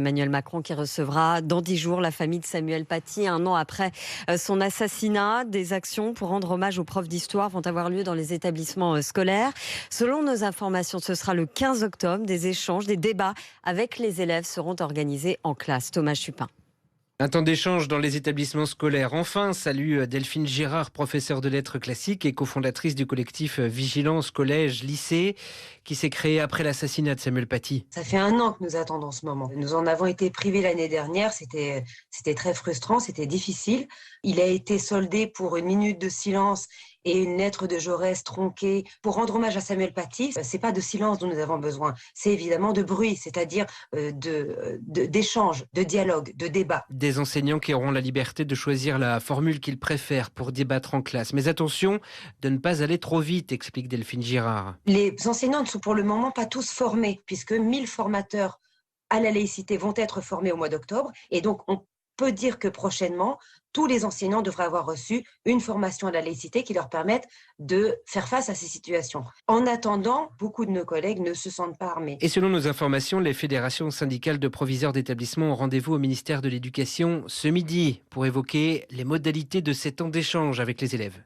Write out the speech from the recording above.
Emmanuel Macron qui recevra dans 10 jours la famille de Samuel Paty, un an après son assassinat. Des actions pour rendre hommage aux profs d'histoire vont avoir lieu dans les établissements scolaires. Selon nos informations, ce sera le 15 octobre. Des échanges, des débats avec les élèves seront organisés en classe. Thomas Chupin. Un temps d'échange dans les établissements scolaires. Enfin, salut Delphine Girard, professeure de lettres classiques et cofondatrice du collectif Vigilance Collège-Lycée, qui s'est créé après l'assassinat de Samuel Paty. Ça fait un an que nous attendons ce moment. Nous en avons été privés l'année dernière. C'était très frustrant, c'était difficile. Il a été soldé pour une minute de silence et une lettre de Jaurès tronquée pour rendre hommage à Samuel Paty. C'est pas de silence dont nous avons besoin, c'est évidemment de bruit, c'est-à-dire d'échange, de dialogue, de débat. Des enseignants qui auront la liberté de choisir la formule qu'ils préfèrent pour débattre en classe. Mais attention de ne pas aller trop vite, explique Delphine Girard. Les enseignants ne sont pour le moment pas tous formés, puisque 1000 formateurs à la laïcité vont être formés au mois d'octobre. Et donc, on peut dire que prochainement, tous les enseignants devraient avoir reçu une formation à la laïcité qui leur permette de faire face à ces situations. En attendant, beaucoup de nos collègues ne se sentent pas armés. Et selon nos informations, les fédérations syndicales de proviseurs d'établissements ont rendez-vous au ministère de l'Éducation ce midi pour évoquer les modalités de ces temps d'échange avec les élèves.